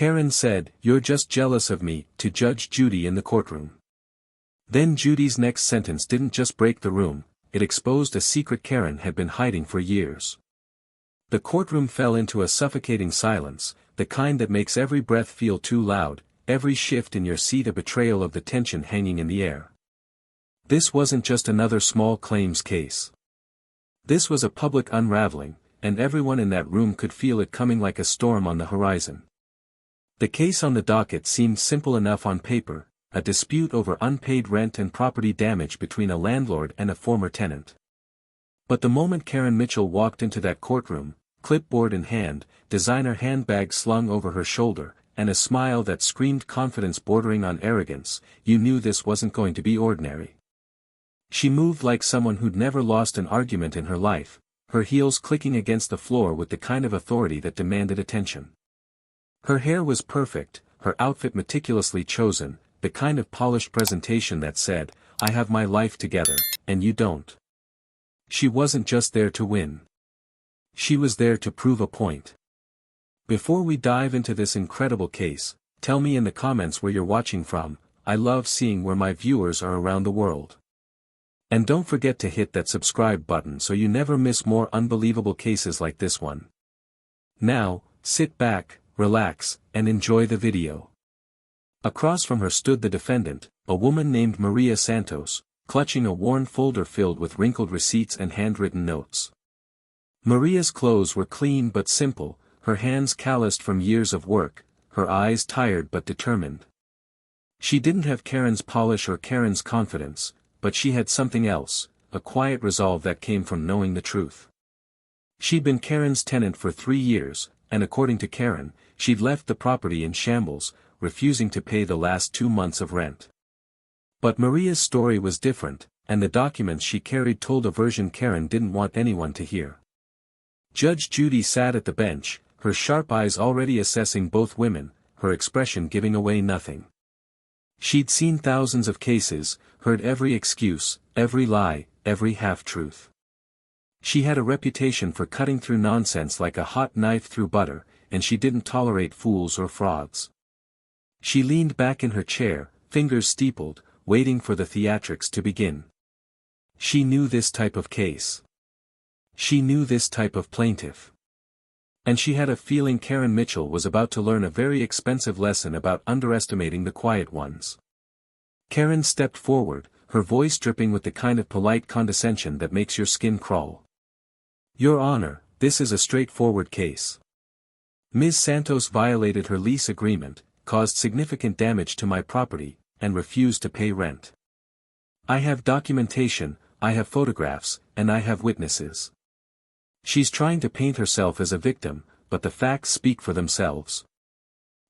Karen said, "You're just jealous of me," to Judge Judy in the courtroom. Then Judy's next sentence didn't just break the room, it exposed a secret Karen had been hiding for years. The courtroom fell into a suffocating silence, the kind that makes every breath feel too loud, every shift in your seat a betrayal of the tension hanging in the air. This wasn't just another small claims case. This was a public unraveling, and everyone in that room could feel it coming like a storm on the horizon. The case on the docket seemed simple enough on paper, a dispute over unpaid rent and property damage between a landlord and a former tenant. But the moment Karen Mitchell walked into that courtroom, clipboard in hand, designer handbag slung over her shoulder, and a smile that screamed confidence bordering on arrogance, you knew this wasn't going to be ordinary. She moved like someone who'd never lost an argument in her life, her heels clicking against the floor with the kind of authority that demanded attention. Her hair was perfect, her outfit meticulously chosen, the kind of polished presentation that said, "I have my life together, and you don't." She wasn't just there to win. She was there to prove a point. Before we dive into this incredible case, tell me in the comments where you're watching from. I love seeing where my viewers are around the world. And don't forget to hit that subscribe button so you never miss more unbelievable cases like this one. Now, sit back, relax, and enjoy the video. Across from her stood the defendant, a woman named Maria Santos, clutching a worn folder filled with wrinkled receipts and handwritten notes. Maria's clothes were clean but simple, her hands calloused from years of work, her eyes tired but determined. She didn't have Karen's polish or Karen's confidence, but she had something else, a quiet resolve that came from knowing the truth. She'd been Karen's tenant for 3 years, and according to Karen, she'd left the property in shambles, refusing to pay the last 2 months of rent. But Maria's story was different, and the documents she carried told a version Karen didn't want anyone to hear. Judge Judy sat at the bench, her sharp eyes already assessing both women, her expression giving away nothing. She'd seen thousands of cases, heard every excuse, every lie, every half-truth. She had a reputation for cutting through nonsense like a hot knife through butter, and she didn't tolerate fools or frauds. She leaned back in her chair, fingers steepled, waiting for the theatrics to begin. She knew this type of case. She knew this type of plaintiff. And she had a feeling Karen Mitchell was about to learn a very expensive lesson about underestimating the quiet ones. Karen stepped forward, her voice dripping with the kind of polite condescension that makes your skin crawl. "Your Honor, this is a straightforward case. Ms. Santos violated her lease agreement, caused significant damage to my property, and refused to pay rent. I have documentation, I have photographs, and I have witnesses. She's trying to paint herself as a victim, but the facts speak for themselves."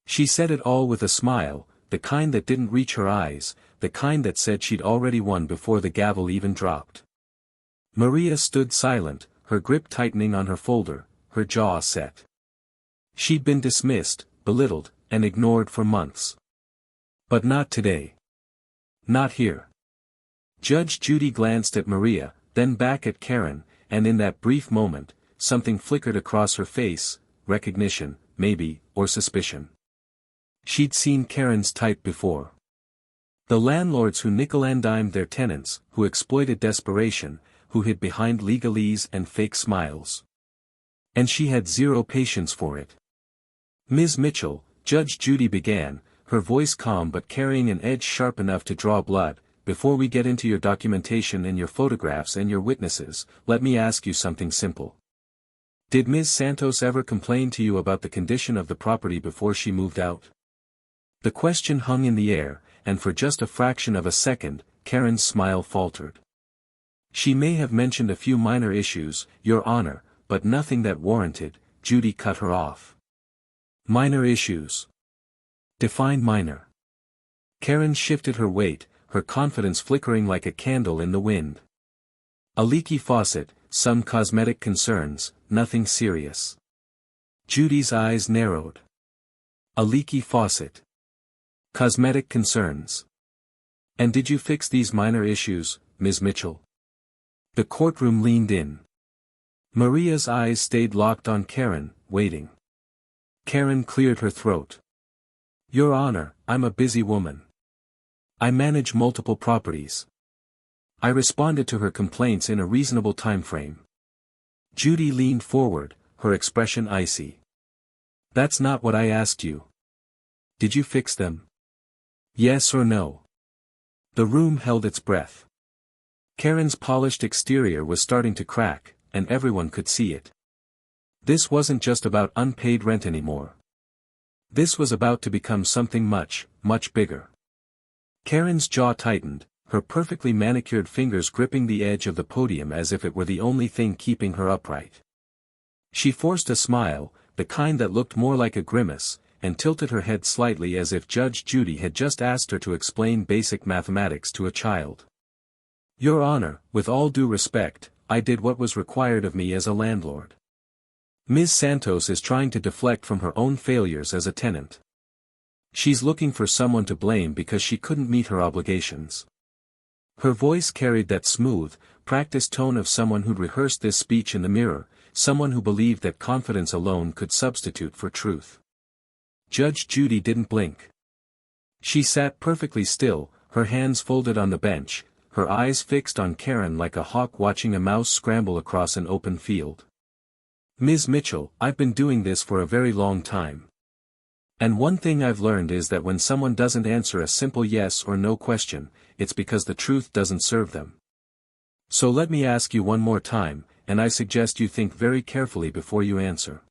She said it all with a smile, the kind that didn't reach her eyes, the kind that said she'd already won before the gavel even dropped. Maria stood silent, her grip tightening on her folder, her jaw set. She'd been dismissed, belittled, and ignored for months. But not today. Not here. Judge Judy glanced at Maria, then back at Karen, and in that brief moment, something flickered across her face, recognition, maybe, or suspicion. She'd seen Karen's type before. The landlords who nickel-and-dimed their tenants, who exploited desperation, who hid behind legalese and fake smiles. And she had zero patience for it. "Ms. Mitchell," Judge Judy began, her voice calm but carrying an edge sharp enough to draw blood, "before we get into your documentation and your photographs and your witnesses, let me ask you something simple. Did Ms. Santos ever complain to you about the condition of the property before she moved out?" The question hung in the air, and for just a fraction of a second, Karen's smile faltered. "She may have mentioned a few minor issues, Your Honor, but nothing that warranted," Judy cut her off. "Minor issues? Define minor." Karen shifted her weight, her confidence flickering like a candle in the wind. "A leaky faucet, some cosmetic concerns, nothing serious." Judy's eyes narrowed. "A leaky faucet. Cosmetic concerns. And did you fix these minor issues, Ms. Mitchell?" The courtroom leaned in. Maria's eyes stayed locked on Karen, waiting. Karen cleared her throat. Your Honor, I'm a busy woman. I manage multiple properties. I responded to her complaints in a reasonable time frame. Judy leaned forward, her expression icy. That's not what I asked you. Did you fix them? Yes or no? The room held its breath. Karen's polished exterior was starting to crack, and everyone could see it. This wasn't just about unpaid rent anymore. This was about to become something much, much bigger. Karen's jaw tightened, her perfectly manicured fingers gripping the edge of the podium as if it were the only thing keeping her upright. She forced a smile, the kind that looked more like a grimace, and tilted her head slightly as if Judge Judy had just asked her to explain basic mathematics to a child. Your Honor, with all due respect, I did what was required of me as a landlord. Ms. Santos is trying to deflect from her own failures as a tenant. She's looking for someone to blame because she couldn't meet her obligations. Her voice carried that smooth, practiced tone of someone who'd rehearsed this speech in the mirror, someone who believed that confidence alone could substitute for truth. Judge Judy didn't blink. She sat perfectly still, her hands folded on the bench, her eyes fixed on Karen like a hawk watching a mouse scramble across an open field. Ms. Mitchell, I've been doing this for a very long time. And one thing I've learned is that when someone doesn't answer a simple yes or no question, it's because the truth doesn't serve them. So let me ask you one more time, and I suggest you think very carefully before you answer.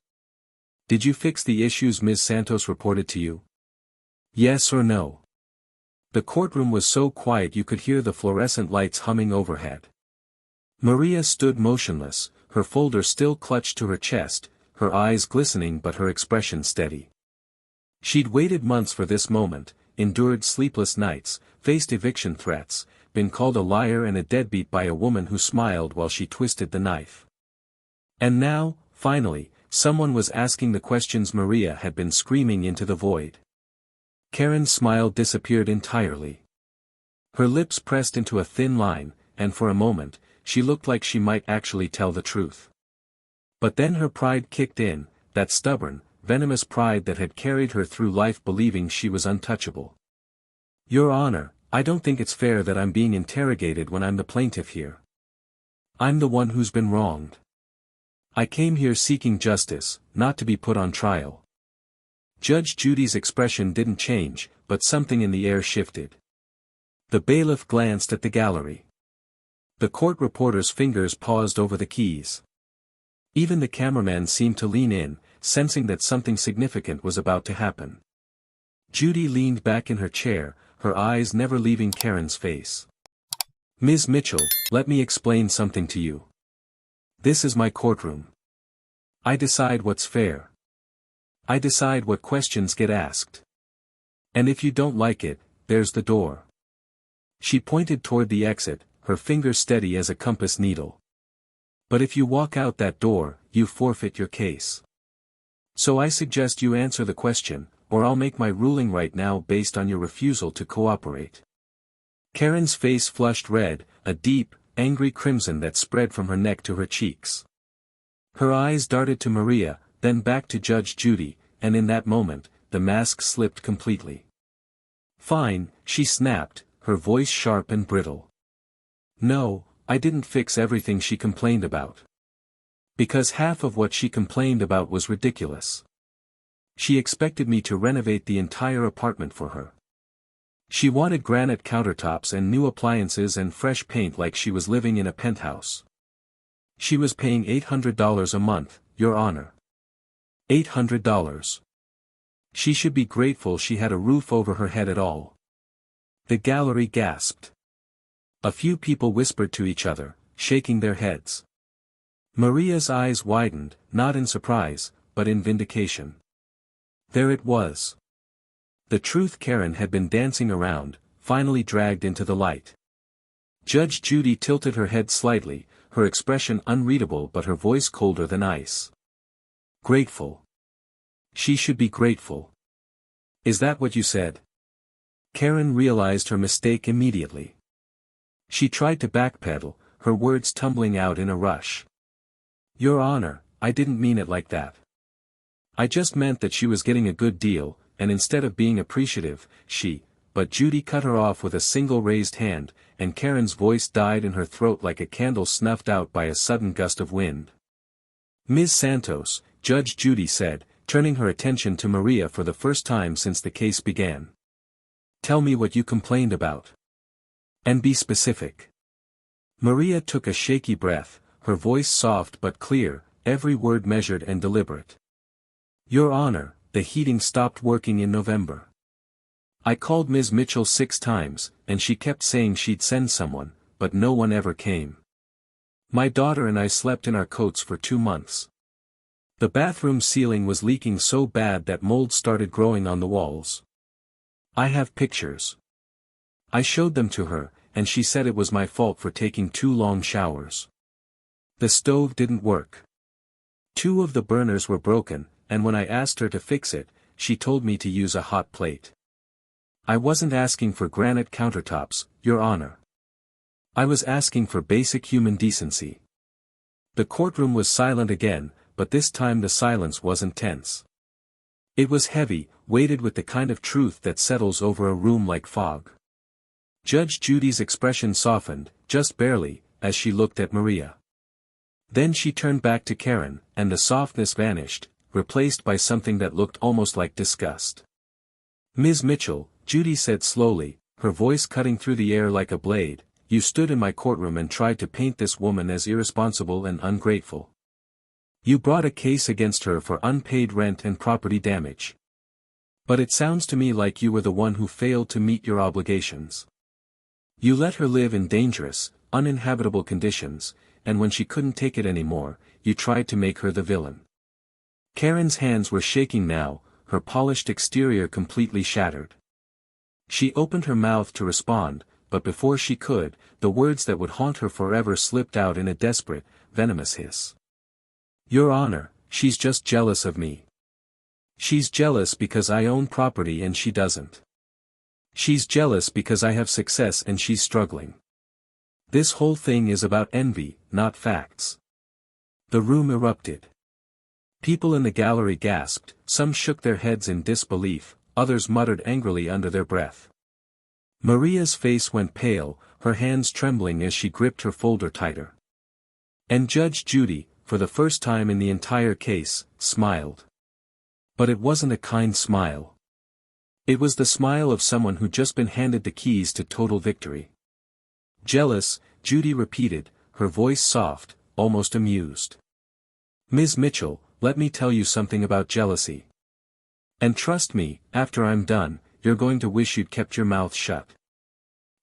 Did you fix the issues Ms. Santos reported to you? Yes or no? The courtroom was so quiet you could hear the fluorescent lights humming overhead. Maria stood motionless, her folder still clutched to her chest, her eyes glistening but her expression steady. She'd waited months for this moment, endured sleepless nights, faced eviction threats, been called a liar and a deadbeat by a woman who smiled while she twisted the knife. And now, finally, someone was asking the questions Maria had been screaming into the void. Karen's smile disappeared entirely. Her lips pressed into a thin line, and for a moment, she looked like she might actually tell the truth. But then her pride kicked in, that stubborn, venomous pride that had carried her through life believing she was untouchable. Your Honor, I don't think it's fair that I'm being interrogated when I'm the plaintiff here. I'm the one who's been wronged. I came here seeking justice, not to be put on trial. Judge Judy's expression didn't change, but something in the air shifted. The bailiff glanced at the gallery. The court reporter's fingers paused over the keys. Even the cameraman seemed to lean in, sensing that something significant was about to happen. Judy leaned back in her chair, her eyes never leaving Karen's face. Ms. Mitchell, let me explain something to you. This is my courtroom. I decide what's fair. I decide what questions get asked. And if you don't like it, there's the door. She pointed toward the exit, her finger steady as a compass needle. But if you walk out that door, you forfeit your case. So I suggest you answer the question, or I'll make my ruling right now based on your refusal to cooperate. Karen's face flushed red, a deep, angry crimson that spread from her neck to her cheeks. Her eyes darted to Maria, then back to Judge Judy, and in that moment, the mask slipped completely. Fine, she snapped, her voice sharp and brittle. No, I didn't fix everything she complained about. Because half of what she complained about was ridiculous. She expected me to renovate the entire apartment for her. She wanted granite countertops and new appliances and fresh paint like she was living in a penthouse. She was paying $800 a month, Your Honor. $800. She should be grateful she had a roof over her head at all. The gallery gasped. A few people whispered to each other, shaking their heads. Maria's eyes widened, not in surprise, but in vindication. There it was. The truth Karen had been dancing around, finally dragged into the light. Judge Judy tilted her head slightly, her expression unreadable but her voice colder than ice. Grateful. She should be grateful. Is that what you said? Karen realized her mistake immediately. She tried to backpedal, her words tumbling out in a rush. Your Honor, I didn't mean it like that. I just meant that she was getting a good deal, and instead of being appreciative, but Judy cut her off with a single raised hand, and Karen's voice died in her throat like a candle snuffed out by a sudden gust of wind. "Ms. Santos," Judge Judy said, turning her attention to Maria for the first time since the case began. "Tell me what you complained about. And be specific." Maria took a shaky breath, her voice soft but clear, every word measured and deliberate. "Your Honor, the heating stopped working in November. I called Ms. Mitchell 6 times, and she kept saying she'd send someone, but no one ever came. My daughter and I slept in our coats for 2 months. The bathroom ceiling was leaking so bad that mold started growing on the walls. I have pictures. I showed them to her, and she said it was my fault for taking 2 long showers. The stove didn't work. 2 of the burners were broken, and when I asked her to fix it, she told me to use a hot plate. I wasn't asking for granite countertops, Your Honor. I was asking for basic human decency." The courtroom was silent again, but this time the silence wasn't tense. It was heavy, weighted with the kind of truth that settles over a room like fog. Judge Judy's expression softened, just barely, as she looked at Maria. Then she turned back to Karen, and the softness vanished, replaced by something that looked almost like disgust. "Ms. Mitchell," Judy said slowly, her voice cutting through the air like a blade, "you stood in my courtroom and tried to paint this woman as irresponsible and ungrateful. You brought a case against her for unpaid rent and property damage. But it sounds to me like you were the one who failed to meet your obligations. You let her live in dangerous, uninhabitable conditions, and when she couldn't take it anymore, you tried to make her the villain." Karen's hands were shaking now, her polished exterior completely shattered. She opened her mouth to respond, but before she could, the words that would haunt her forever slipped out in a desperate, venomous hiss. "Your Honor, she's just jealous of me. She's jealous because I own property and she doesn't. She's jealous because I have success and she's struggling. This whole thing is about envy, not facts." The room erupted. People in the gallery gasped, some shook their heads in disbelief, others muttered angrily under their breath. Maria's face went pale, her hands trembling as she gripped her folder tighter. And Judge Judy, for the first time in the entire case, smiled. But it wasn't a kind smile. It was the smile of someone who'd just been handed the keys to total victory. "Jealous," Judy repeated, her voice soft, almost amused. "Ms. Mitchell, let me tell you something about jealousy. And trust me, after I'm done, you're going to wish you'd kept your mouth shut."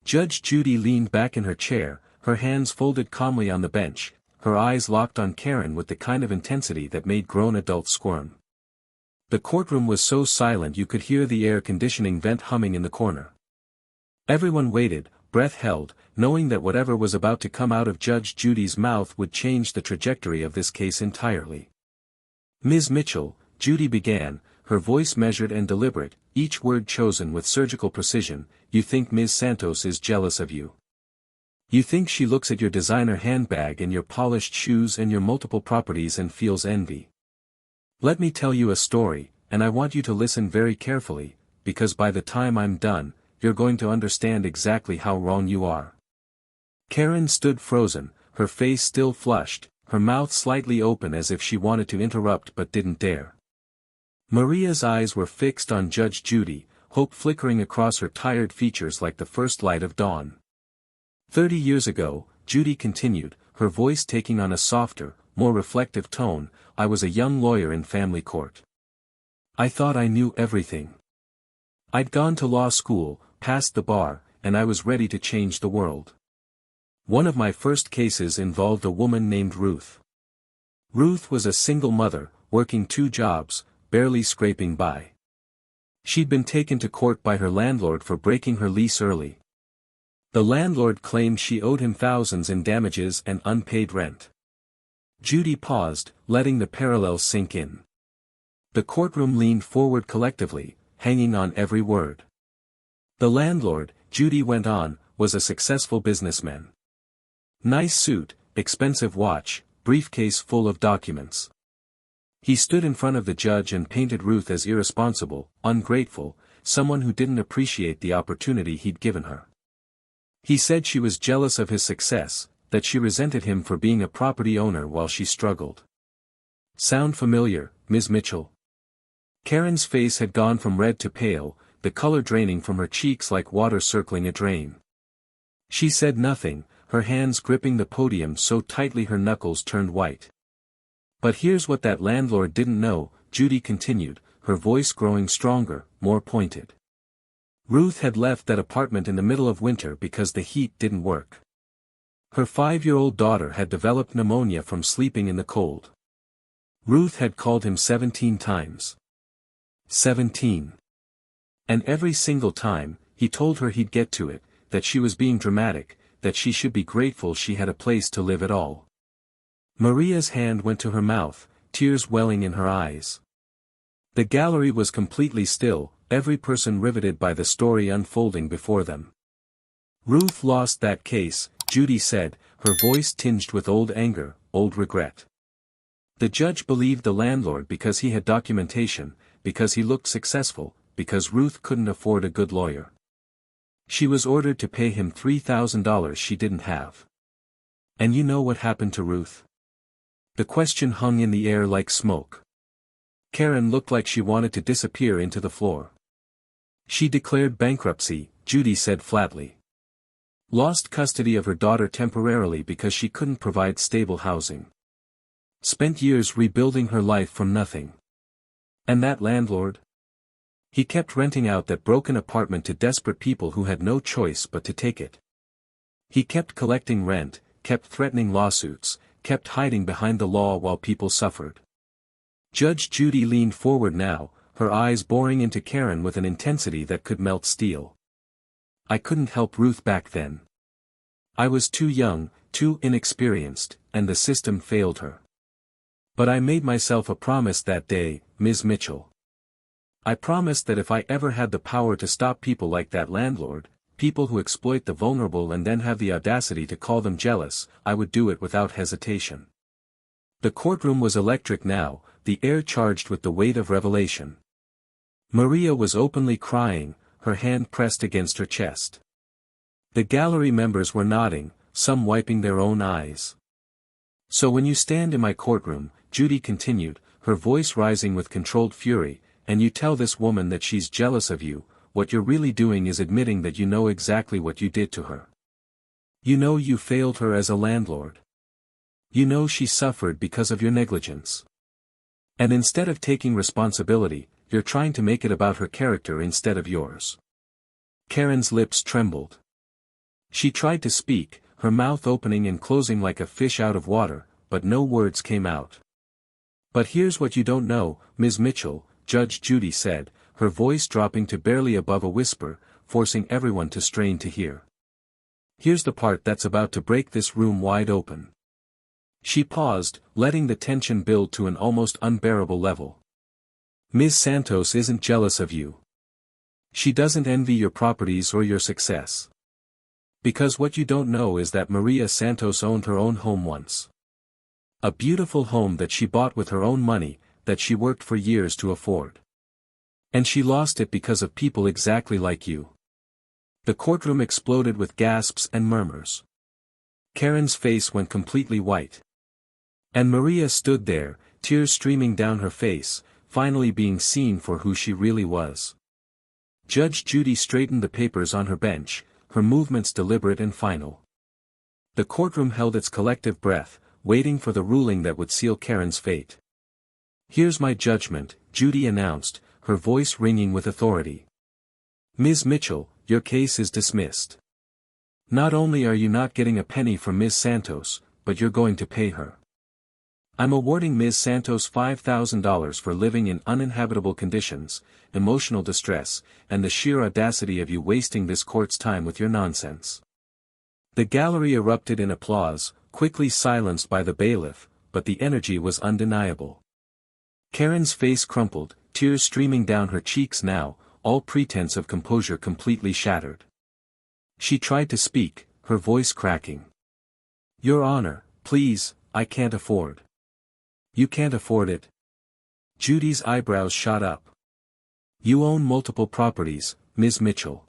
Judge Judy leaned back in her chair, her hands folded calmly on the bench, her eyes locked on Karen with the kind of intensity that made grown adults squirm. The courtroom was so silent you could hear the air conditioning vent humming in the corner. Everyone waited, breath held, knowing that whatever was about to come out of Judge Judy's mouth would change the trajectory of this case entirely. "Ms. Mitchell," Judy began, her voice measured and deliberate, each word chosen with surgical precision, "you think Ms. Santos is jealous of you. You think she looks at your designer handbag and your polished shoes and your multiple properties and feels envy. Let me tell you a story, and I want you to listen very carefully, because by the time I'm done, you're going to understand exactly how wrong you are." Karen stood frozen, her face still flushed, her mouth slightly open as if she wanted to interrupt but didn't dare. Maria's eyes were fixed on Judge Judy, hope flickering across her tired features like the first light of dawn. 30 years ago, Judy continued, her voice taking on a softer, more reflective tone, "I was a young lawyer in family court. I thought I knew everything. I'd gone to law school, passed the bar, and I was ready to change the world. One of my first cases involved a woman named Ruth. Ruth was a single mother, working 2 jobs, barely scraping by. She'd been taken to court by her landlord for breaking her lease early. The landlord claimed she owed him thousands in damages and unpaid rent." Judy paused, letting the parallels sink in. The courtroom leaned forward collectively, hanging on every word. "The landlord," Judy went on, "was a successful businessman. Nice suit, expensive watch, briefcase full of documents. He stood in front of the judge and painted Ruth as irresponsible, ungrateful, someone who didn't appreciate the opportunity he'd given her. He said she was jealous of his success, that she resented him for being a property owner while she struggled. Sound familiar, Ms. Mitchell? Karen's face had gone from red to pale, the color draining from her cheeks like water circling a drain. She said nothing, her hands gripping the podium so tightly her knuckles turned white. But here's what that landlord didn't know, Judy continued, her voice growing stronger, more pointed. Ruth had left that apartment in the middle of winter because the heat didn't work. Her 5-year-old daughter had developed pneumonia from sleeping in the cold. Ruth had called him 17 times. 17. And every single time, he told her he'd get to it, that she was being dramatic, that she should be grateful she had a place to live at all. Maria's hand went to her mouth, tears welling in her eyes. The gallery was completely still, every person riveted by the story unfolding before them. Ruth lost that case, Judy said, her voice tinged with old anger, old regret. The judge believed the landlord because he had documentation, because he looked successful, because Ruth couldn't afford a good lawyer. She was ordered to pay him $3,000 she didn't have. And you know what happened to Ruth? The question hung in the air like smoke. Karen looked like she wanted to disappear into the floor. She declared bankruptcy, Judy said flatly. Lost custody of her daughter temporarily because she couldn't provide stable housing. Spent years rebuilding her life from nothing. And that landlord? He kept renting out that broken apartment to desperate people who had no choice but to take it. He kept collecting rent, kept threatening lawsuits, kept hiding behind the law while people suffered. Judge Judy leaned forward now, her eyes boring into Karen with an intensity that could melt steel. I couldn't help Ruth back then. I was too young, too inexperienced, and the system failed her. But I made myself a promise that day, Ms. Mitchell. I promised that if I ever had the power to stop people like that landlord, people who exploit the vulnerable and then have the audacity to call them jealous, I would do it without hesitation. The courtroom was electric now, the air charged with the weight of revelation. Maria was openly crying, her hand pressed against her chest. The gallery members were nodding, some wiping their own eyes. So when you stand in my courtroom, Judy continued, her voice rising with controlled fury, and you tell this woman that she's jealous of you, what you're really doing is admitting that you know exactly what you did to her. You know you failed her as a landlord. You know she suffered because of your negligence. And instead of taking responsibility, you're trying to make it about her character instead of yours. Karen's lips trembled. She tried to speak, her mouth opening and closing like a fish out of water, but no words came out. But here's what you don't know, Ms. Mitchell, Judge Judy said, her voice dropping to barely above a whisper, forcing everyone to strain to hear. Here's the part that's about to break this room wide open. She paused, letting the tension build to an almost unbearable level. Ms. Santos isn't jealous of you. She doesn't envy your properties or your success. Because what you don't know is that Maria Santos owned her own home once. A beautiful home that she bought with her own money, that she worked for years to afford. And she lost it because of people exactly like you. The courtroom exploded with gasps and murmurs. Karen's face went completely white. And Maria stood there, tears streaming down her face, finally being seen for who she really was. Judge Judy straightened the papers on her bench, her movements deliberate and final. The courtroom held its collective breath, waiting for the ruling that would seal Karen's fate. Here's my judgment, Judy announced, her voice ringing with authority. Ms. Mitchell, your case is dismissed. Not only are you not getting a penny from Ms. Santos, but you're going to pay her. I'm awarding Ms. Santos $5,000 for living in uninhabitable conditions, emotional distress, and the sheer audacity of you wasting this court's time with your nonsense. The gallery erupted in applause, quickly silenced by the bailiff, but the energy was undeniable. Karen's face crumpled, tears streaming down her cheeks now, all pretense of composure completely shattered. She tried to speak, her voice cracking. Your Honor, please, I can't afford. You can't afford it? Judy's eyebrows shot up. You own multiple properties, Ms. Mitchell.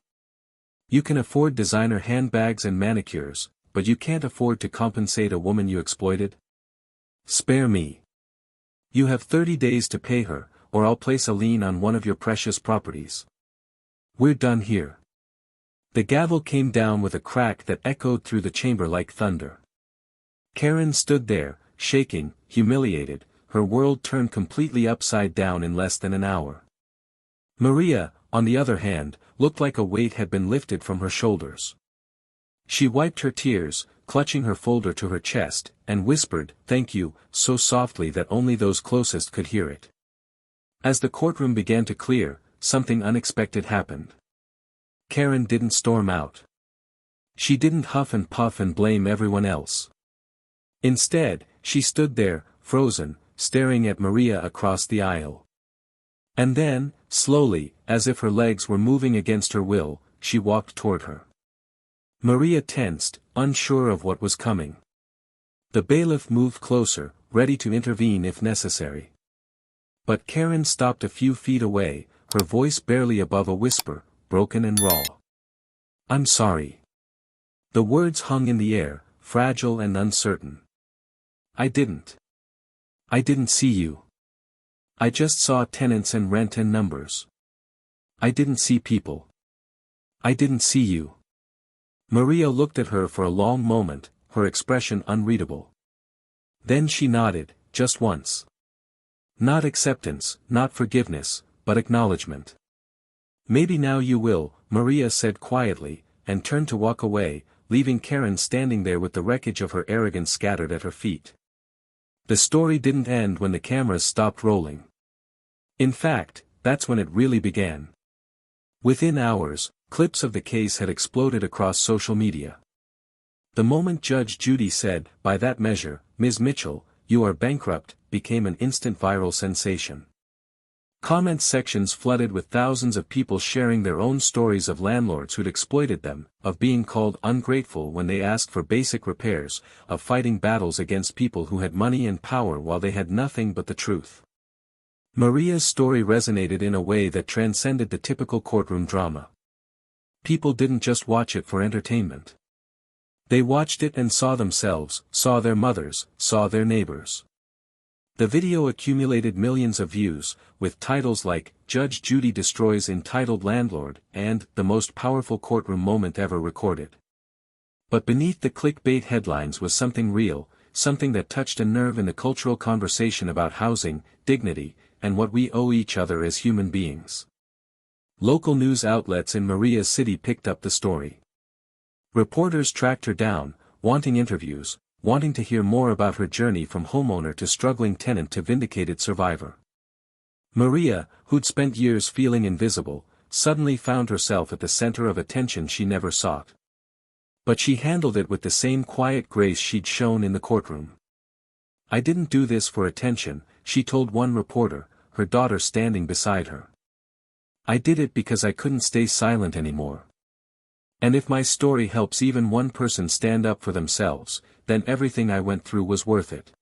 You can afford designer handbags and manicures, but you can't afford to compensate a woman you exploited? Spare me. You have 30 days to pay her, or I'll place a lien on one of your precious properties. We're done here. The gavel came down with a crack that echoed through the chamber like thunder. Karen stood there, shaking, humiliated, her world turned completely upside down in less than an hour. Maria, on the other hand, looked like a weight had been lifted from her shoulders. She wiped her tears, clutching her folder to her chest, and whispered, "Thank you," so softly that only those closest could hear it. As the courtroom began to clear, something unexpected happened. Karen didn't storm out. She didn't huff and puff and blame everyone else. Instead, she stood there, frozen, staring at Maria across the aisle. And then, slowly, as if her legs were moving against her will, she walked toward her. Maria tensed, unsure of what was coming. The bailiff moved closer, ready to intervene if necessary. But Karen stopped a few feet away, her voice barely above a whisper, broken and raw. "I'm sorry." The words hung in the air, fragile and uncertain. I didn't see you. I just saw tenants and rent and numbers. I didn't see people. I didn't see you." Maria looked at her for a long moment, her expression unreadable. Then she nodded, just once. Not acceptance, not forgiveness, but acknowledgement. "Maybe now you will," Maria said quietly, and turned to walk away, leaving Karen standing there with the wreckage of her arrogance scattered at her feet. The story didn't end when the cameras stopped rolling. In fact, that's when it really began. Within hours, clips of the case had exploded across social media. The moment Judge Judy said, "By that measure, Ms. Mitchell, you are bankrupt," became an instant viral sensation. Comment sections flooded with thousands of people sharing their own stories of landlords who'd exploited them, of being called ungrateful when they asked for basic repairs, of fighting battles against people who had money and power while they had nothing but the truth. Maria's story resonated in a way that transcended the typical courtroom drama. People didn't just watch it for entertainment. They watched it and saw themselves, saw their mothers, saw their neighbors. The video accumulated millions of views, with titles like, "Judge Judy Destroys Entitled Landlord," and, "The Most Powerful Courtroom Moment Ever Recorded." But beneath the clickbait headlines was something real, something that touched a nerve in the cultural conversation about housing, dignity, and what we owe each other as human beings. Local news outlets in Maria's city picked up the story. Reporters tracked her down, wanting interviews, wanting to hear more about her journey from homeowner to struggling tenant to vindicated survivor. Maria, who'd spent years feeling invisible, suddenly found herself at the center of attention she never sought. But she handled it with the same quiet grace she'd shown in the courtroom. "I didn't do this for attention," she told one reporter, her daughter standing beside her. "I did it because I couldn't stay silent anymore. And if my story helps even one person stand up for themselves, then everything I went through was worth it."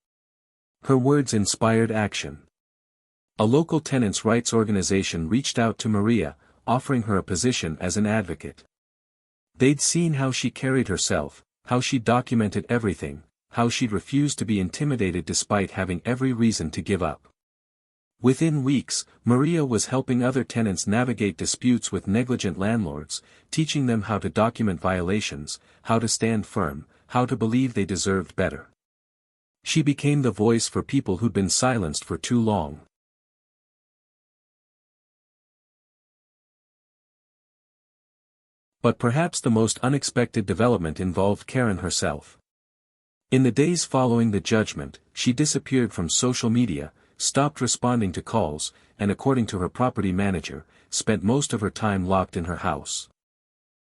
Her words inspired action. A local tenants' rights organization reached out to Maria, offering her a position as an advocate. They'd seen how she carried herself, how she documented everything, how she'd refused to be intimidated despite having every reason to give up. Within weeks, Maria was helping other tenants navigate disputes with negligent landlords, teaching them how to document violations, how to stand firm, how to believe they deserved better. She became the voice for people who'd been silenced for too long. But perhaps the most unexpected development involved Karen herself. In the days following the judgment, she disappeared from social media, stopped responding to calls, and according to her property manager, spent most of her time locked in her house.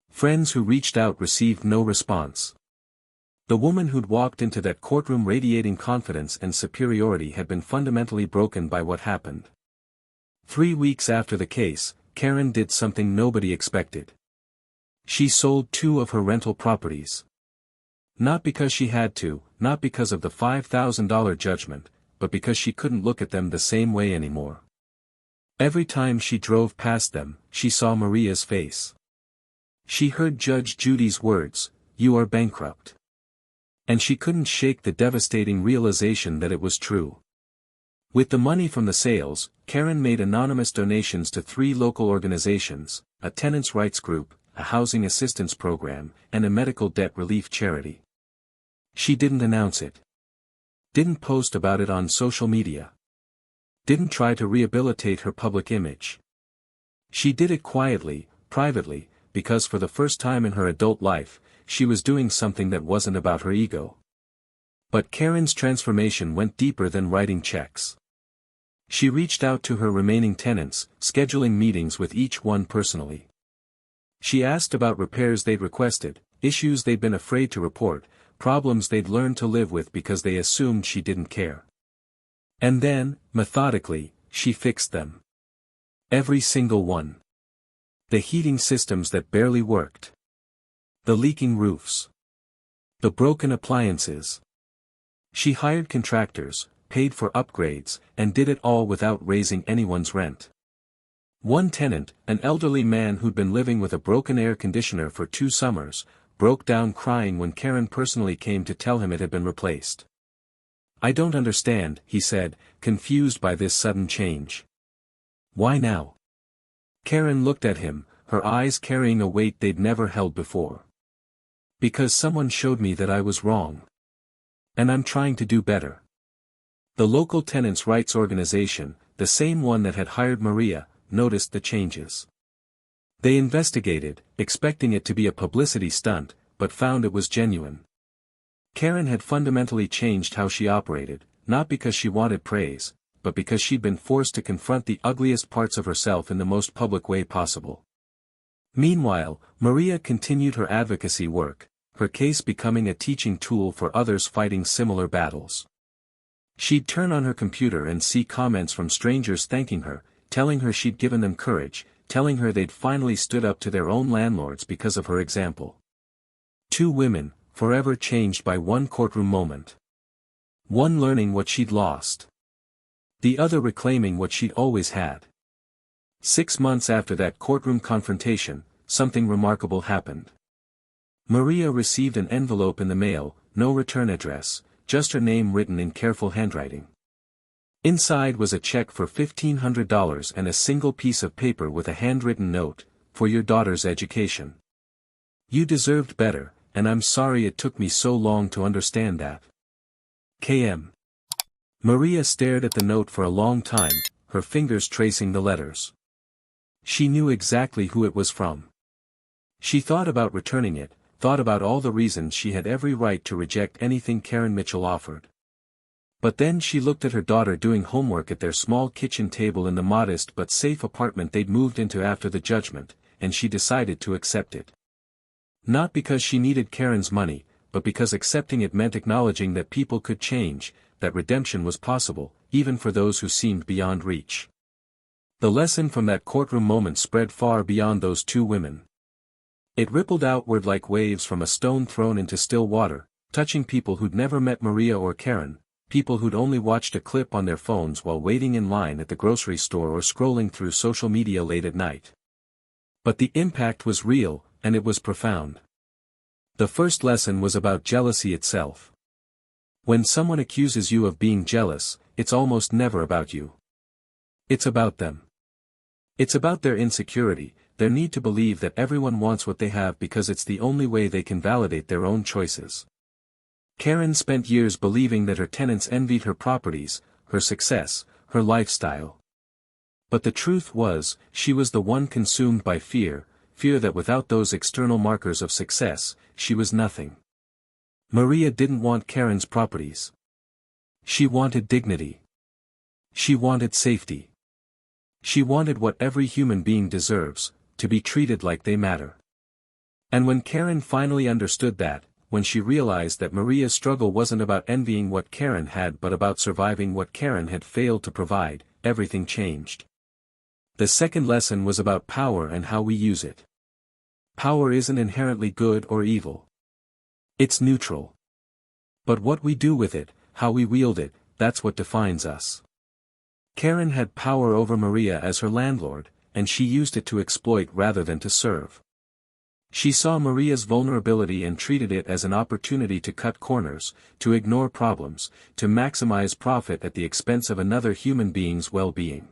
Friends who reached out received no response. The woman who'd walked into that courtroom radiating confidence and superiority had been fundamentally broken by what happened. 3 weeks after the case, Karen did something nobody expected. She sold 2 of her rental properties. Not because she had to, not because of the $5,000 judgment, but because she couldn't look at them the same way anymore. Every time she drove past them, she saw Maria's face. She heard Judge Judy's words, "You are bankrupt." And she couldn't shake the devastating realization that it was true. With the money from the sales, Karen made anonymous donations to 3 local organizations, a tenants' rights group, a housing assistance program, and a medical debt relief charity. She didn't announce it. Didn't post about it on social media. Didn't try to rehabilitate her public image. She did it quietly, privately, because for the first time in her adult life, she was doing something that wasn't about her ego. But Karen's transformation went deeper than writing checks. She reached out to her remaining tenants, scheduling meetings with each one personally. She asked about repairs they'd requested, issues they'd been afraid to report, problems they'd learned to live with because they assumed she didn't care. And then, methodically, she fixed them. Every single one. The heating systems that barely worked. The leaking roofs. The broken appliances. She hired contractors, paid for upgrades, and did it all without raising anyone's rent. One tenant, an elderly man who'd been living with a broken air conditioner for 2 summers, broke down crying when Karen personally came to tell him it had been replaced. "I don't understand," he said, confused by this sudden change. "Why now?" Karen looked at him, her eyes carrying a weight they'd never held before. "Because someone showed me that I was wrong. And I'm trying to do better." The local tenants' rights organization, the same one that had hired Maria, noticed the changes. They investigated, expecting it to be a publicity stunt, but found it was genuine. Karen had fundamentally changed how she operated, not because she wanted praise, but because she'd been forced to confront the ugliest parts of herself in the most public way possible. Meanwhile, Maria continued her advocacy work, her case becoming a teaching tool for others fighting similar battles. She'd turn on her computer and see comments from strangers thanking her, telling her she'd given them courage, telling her they'd finally stood up to their own landlords because of her example. 2 women, forever changed by one courtroom moment. One learning what she'd lost. The other reclaiming what she'd always had. 6 months after that courtroom confrontation, something remarkable happened. Maria received an envelope in the mail, no return address, just her name written in careful handwriting. Inside was a check for $1,500 and a single piece of paper with a handwritten note, "For your daughter's education. You deserved better, and I'm sorry it took me so long to understand that. KM." Maria stared at the note for a long time, her fingers tracing the letters. She knew exactly who it was from. She thought about returning it, thought about all the reasons she had every right to reject anything Karen Mitchell offered. But then she looked at her daughter doing homework at their small kitchen table in the modest but safe apartment they'd moved into after the judgment, and she decided to accept it. Not because she needed Karen's money, but because accepting it meant acknowledging that people could change, that redemption was possible, even for those who seemed beyond reach. The lesson from that courtroom moment spread far beyond those 2 women. It rippled outward like waves from a stone thrown into still water, touching people who'd never met Maria or Karen, people who'd only watched a clip on their phones while waiting in line at the grocery store or scrolling through social media late at night. But the impact was real, and it was profound. The first lesson was about jealousy itself. When someone accuses you of being jealous, it's almost never about you. It's about them. It's about their insecurity, their need to believe that everyone wants what they have because it's the only way they can validate their own choices. Karen spent years believing that her tenants envied her properties, her success, her lifestyle. But the truth was, she was the one consumed by fear, fear that without those external markers of success, she was nothing. Maria didn't want Karen's properties. She wanted dignity. She wanted safety. She wanted what every human being deserves, to be treated like they matter. And when Karen finally understood that, when she realized that Maria's struggle wasn't about envying what Karen had but about surviving what Karen had failed to provide, everything changed. The second lesson was about power and how we use it. Power isn't inherently good or evil. It's neutral. But what we do with it, how we wield it, that's what defines us. Karen had power over Maria as her landlord, and she used it to exploit rather than to serve. She saw Maria's vulnerability and treated it as an opportunity to cut corners, to ignore problems, to maximize profit at the expense of another human being's well-being.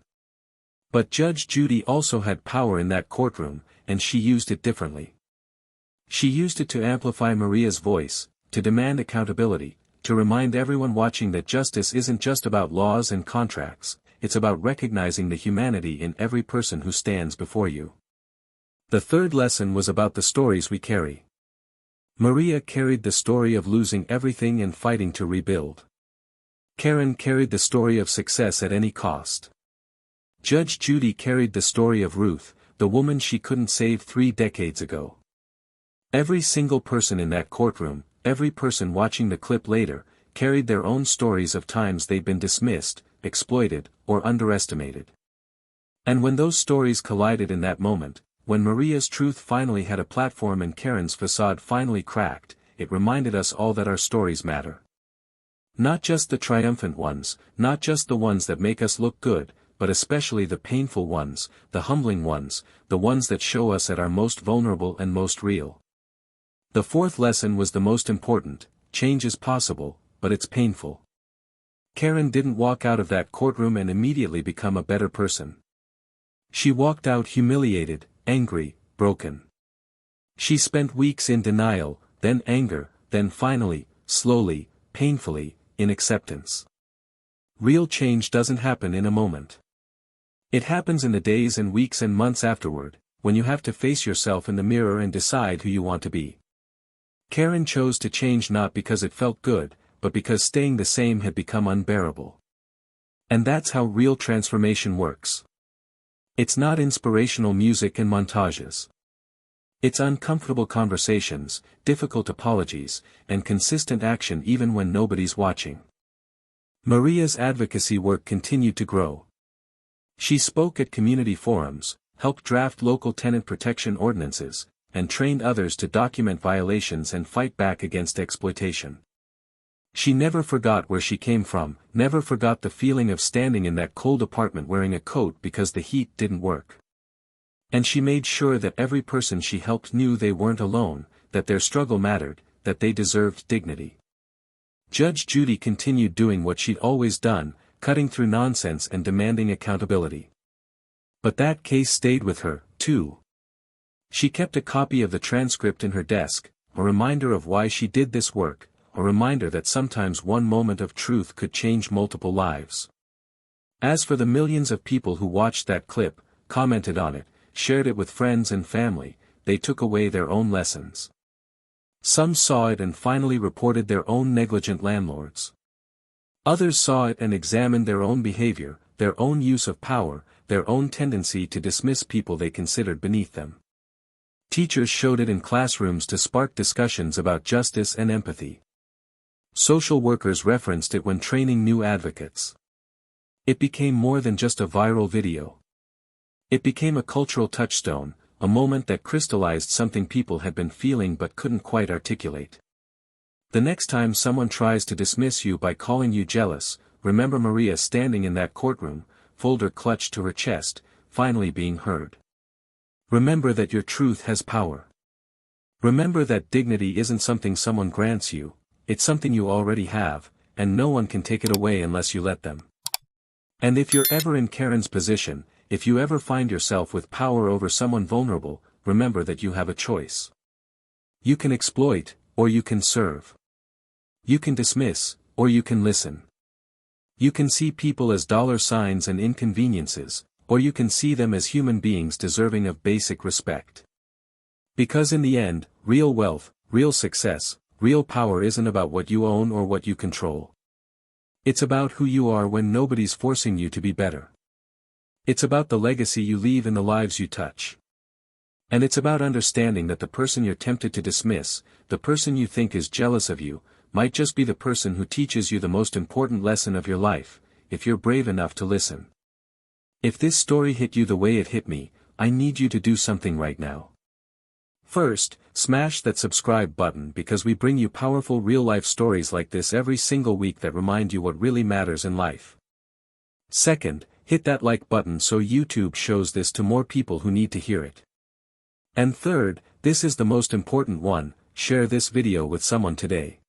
But Judge Judy also had power in that courtroom, and she used it differently. She used it to amplify Maria's voice, to demand accountability, to remind everyone watching that justice isn't just about laws and contracts, it's about recognizing the humanity in every person who stands before you. The third lesson was about the stories we carry. Maria carried the story of losing everything and fighting to rebuild. Karen carried the story of success at any cost. Judge Judy carried the story of Ruth, the woman she couldn't save 3 decades ago. Every single person in that courtroom, every person watching the clip later, carried their own stories of times they'd been dismissed, exploited, or underestimated. And when those stories collided in that moment, when Maria's truth finally had a platform and Karen's facade finally cracked, it reminded us all that our stories matter. Not just the triumphant ones, not just the ones that make us look good, but especially the painful ones, the humbling ones, the ones that show us at our most vulnerable and most real. The fourth lesson was the most important: change is possible, but it's painful. Karen didn't walk out of that courtroom and immediately become a better person. She walked out humiliated, angry, broken. She spent weeks in denial, then anger, then finally, slowly, painfully, in acceptance. Real change doesn't happen in a moment. It happens in the days and weeks and months afterward, when you have to face yourself in the mirror and decide who you want to be. Karen chose to change not because it felt good, but because staying the same had become unbearable. And that's how real transformation works. It's not inspirational music and montages. It's uncomfortable conversations, difficult apologies, and consistent action even when nobody's watching. Maria's advocacy work continued to grow. She spoke at community forums, helped draft local tenant protection ordinances, and trained others to document violations and fight back against exploitation. She never forgot where she came from, never forgot the feeling of standing in that cold apartment wearing a coat because the heat didn't work. And she made sure that every person she helped knew they weren't alone, that their struggle mattered, that they deserved dignity. Judge Judy continued doing what she'd always done, cutting through nonsense and demanding accountability. But that case stayed with her, too. She kept a copy of the transcript in her desk, a reminder of why she did this work, a reminder that sometimes one moment of truth could change multiple lives. As for the millions of people who watched that clip, commented on it, shared it with friends and family, they took away their own lessons. Some saw it and finally reported their own negligent landlords. Others saw it and examined their own behavior, their own use of power, their own tendency to dismiss people they considered beneath them. Teachers showed it in classrooms to spark discussions about justice and empathy. Social workers referenced it when training new advocates. It became more than just a viral video. It became a cultural touchstone, a moment that crystallized something people had been feeling but couldn't quite articulate. The next time someone tries to dismiss you by calling you jealous, remember Maria standing in that courtroom, folder clutched to her chest, finally being heard. Remember that your truth has power. Remember that dignity isn't something someone grants you, it's something you already have, and no one can take it away unless you let them. And if you're ever in Karen's position, if you ever find yourself with power over someone vulnerable, remember that you have a choice. You can exploit, or you can serve. You can dismiss, or you can listen. You can see people as dollar signs and inconveniences, or you can see them as human beings deserving of basic respect. Because in the end, real wealth, real success, real power isn't about what you own or what you control. It's about who you are when nobody's forcing you to be better. It's about the legacy you leave in the lives you touch. And it's about understanding that the person you're tempted to dismiss, the person you think is jealous of you, might just be the person who teaches you the most important lesson of your life, if you're brave enough to listen. If this story hit you the way it hit me, I need you to do something right now. First, smash that subscribe button because we bring you powerful real-life stories like this every single week that remind you what really matters in life. Second, hit that like button so YouTube shows this to more people who need to hear it. And third, this is the most important one, share this video with someone today.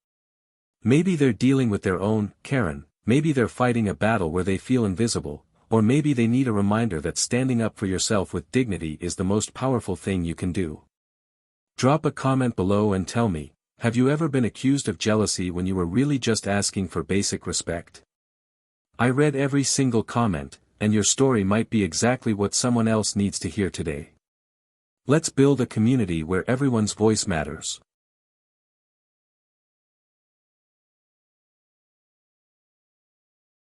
Maybe they're dealing with their own Karen, maybe they're fighting a battle where they feel invisible, or maybe they need a reminder that standing up for yourself with dignity is the most powerful thing you can do. Drop a comment below and tell me, have you ever been accused of jealousy when you were really just asking for basic respect? I read every single comment, and your story might be exactly what someone else needs to hear today. Let's build a community where everyone's voice matters.